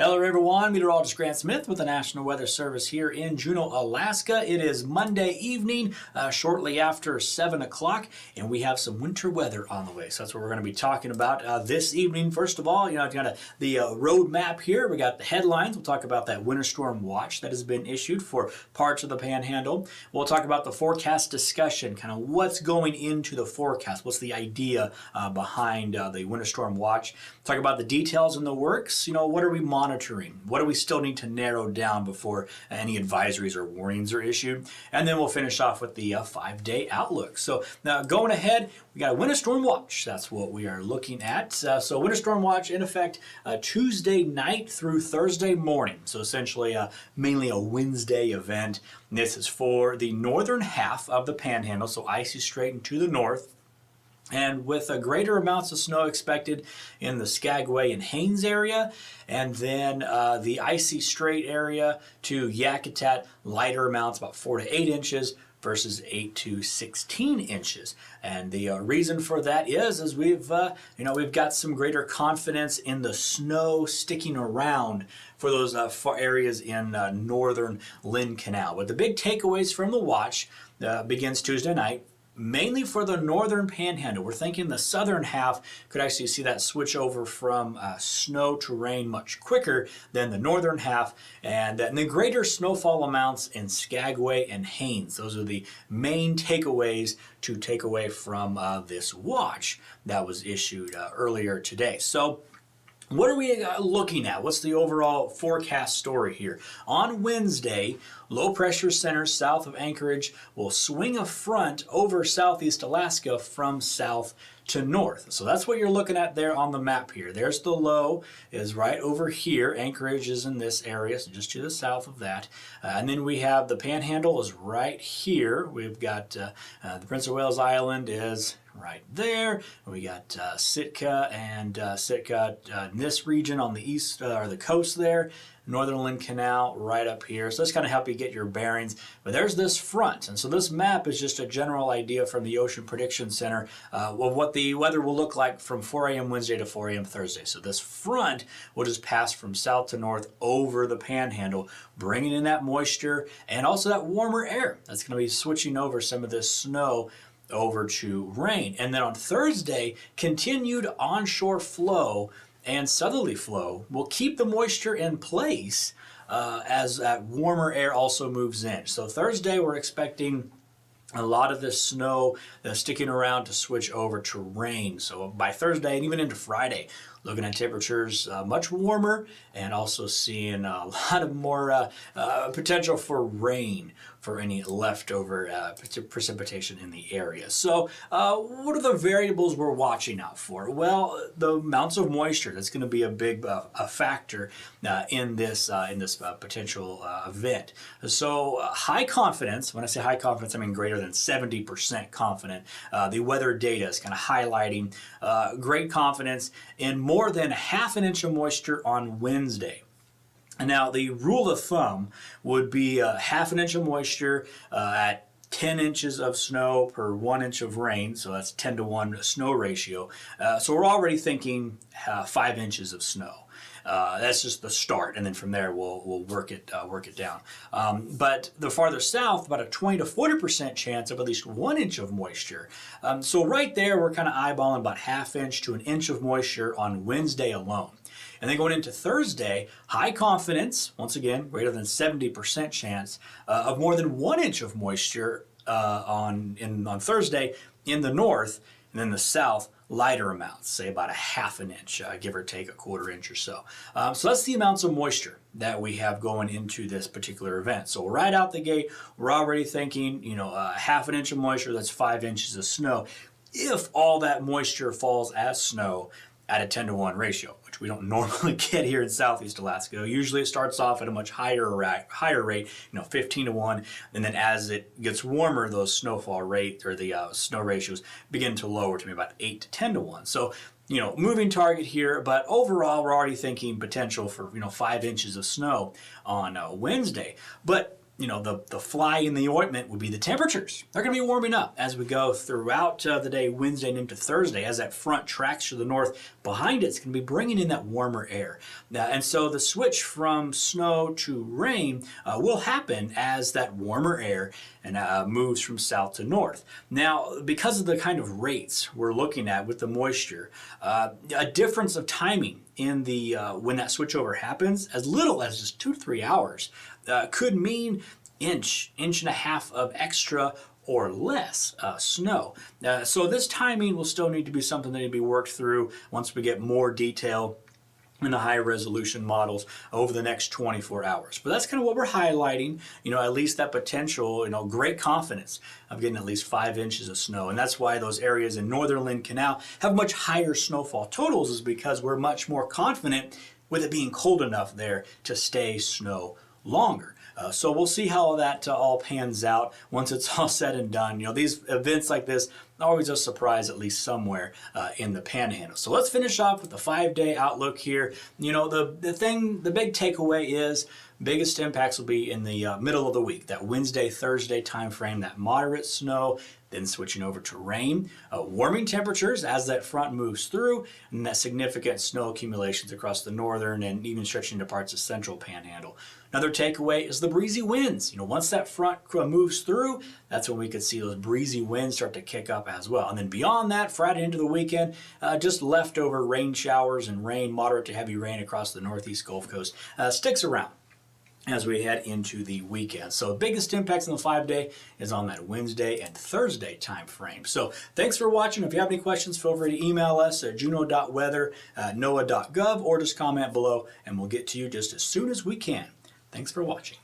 Hello everyone, Meteorologist Grant Smith with the National Weather Service here in Juneau, Alaska. It is Monday evening, shortly after 7 o'clock, and we have some winter weather on the way. So that's what we're going to be talking about this evening. First of all, got the road map here. We got the headlines. We'll talk about that winter storm watch that has been issued for parts of the panhandle. We'll talk about the forecast discussion, kind of what's going into the forecast. What's the idea behind the winter storm watch. Talk about the details in the works. What are we monitoring? What do we still need to narrow down before any advisories or warnings are issued? And then we'll finish off with the 5-day outlook. So now going ahead, we got a winter storm watch. That's what we are looking at. So winter storm watch in effect Tuesday night through Thursday morning. So essentially mainly a Wednesday event. And this is for the northern half of the panhandle, so icy strait and to the north. And with greater amounts of snow expected in the Skagway and Haines area, and then the icy strait area to Yakutat, lighter amounts, about 4 to 8 inches versus 8 to 16 inches. And the reason for that is we've got some greater confidence in the snow sticking around for those areas in northern Lynn Canal. But the big takeaways from the watch begins Tuesday night. Mainly for the northern panhandle. We're thinking the southern half could actually see that switch over from snow to rain much quicker than the northern half, and the greater snowfall amounts in Skagway and Haines. Those are the main takeaways to take away from this watch that was issued earlier today. So what are we looking at? What's the overall forecast story here? On Wednesday, low pressure center south of Anchorage will swing a front over southeast Alaska from south to north. So that's what you're looking at there on the map here. There's the low, is right over here. Anchorage is in this area, so just to the south of that. And then we have the panhandle is right here. We've got the Prince of Wales Island is right there. We got Sitka and in this region on the east or the coast there. Northern Lynn Canal right up here. So that's kind of help you get your bearings. But there's this front. And so this map is just a general idea from the Ocean Prediction Center of what the weather will look like from 4 a.m. Wednesday to 4 a.m. Thursday. So this front will just pass from south to north over the panhandle, bringing in that moisture and also that warmer air. That's going to be switching over some of this snow over to rain. And then on Thursday, continued onshore flow and southerly flow will keep the moisture in place as that warmer air also moves in. So Thursday we're expecting a lot of this snow sticking around to switch over to rain. So by Thursday and even into Friday, looking at temperatures much warmer and also seeing a lot of more potential for rain for any leftover precipitation in the area. So what are the variables we're watching out for? Well, the amounts of moisture, that's going to be a big a factor in this potential event. So high confidence, when I say high confidence, I mean greater than 70% confident. The weather data is kind of highlighting great confidence in more than ½ inch of moisture on Wednesday. Now, the rule of thumb would be ½ inch of moisture at 10 inches of snow per 1 inch of rain, so that's 10 to 1 snow ratio. So we're already thinking 5 inches of snow. That's just the start, and then from there we'll work it down. But the farther south, about a 20 to 40% chance of at least 1 inch of moisture. So right there, we're kind of eyeballing about ½ inch to 1 inch of moisture on Wednesday alone. And then going into Thursday, high confidence, once again, greater than 70% chance of more than 1 inch of moisture on Thursday in the north, and then the south, lighter amounts, say about ½ inch, give or take a 1/4 inch or so. So that's the amounts of moisture that we have going into this particular event. So right out the gate, we're already thinking, ½ inch of moisture, that's 5 inches of snow. If all that moisture falls as snow at a 10 to 1 ratio, which we don't normally get here in southeast Alaska. Usually it starts off at a much higher rate, 15 to 1, and then as it gets warmer, those snowfall rate or the snow ratios begin to lower to be about 8 to 10 to 1. So, moving target here, but overall we're already thinking potential for 5 inches of snow on Wednesday. But the fly in the ointment would be the temperatures. They're going to be warming up as we go throughout the day, Wednesday and into Thursday, as that front tracks to the north. Behind it's going to be bringing in that warmer air. And so the switch from snow to rain will happen as that warmer air and moves from south to north. Now, because of the kind of rates we're looking at with the moisture, a difference of timing in the when that switchover happens, as little as just 2 to 3 hours, could mean inch and a half of extra or less snow. So this timing will still need to be something that need to be worked through once we get more detail in the high resolution models over the next 24 hours. But that's kind of what we're highlighting, at least that potential, great confidence of getting at least 5 inches of snow. And that's why those areas in northern Lynn Canal have much higher snowfall totals, is because we're much more confident with it being cold enough there to stay snow longer. So we'll see how that all pans out once it's all said and done. These events like this are always a surprise, at least somewhere in the panhandle. So let's finish off with the 5-day outlook here. The big takeaway is biggest impacts will be in the middle of the week, that Wednesday, Thursday time frame, that moderate snow, then switching over to rain, warming temperatures as that front moves through, and that significant snow accumulations across the northern and even stretching to parts of central panhandle. Another takeaway is the breezy winds. Once that front moves through, that's when we could see those breezy winds start to kick up as well. And then beyond that, Friday into the weekend, just leftover rain showers and rain, moderate to heavy rain across the northeast Gulf Coast sticks around as we head into the weekend. So the biggest impacts on the 5-day is on that Wednesday and Thursday time frame. So thanks for watching. If you have any questions, feel free to email us at juneau.weather@noaa.gov or just comment below and we'll get to you just as soon as we can. Thanks for watching.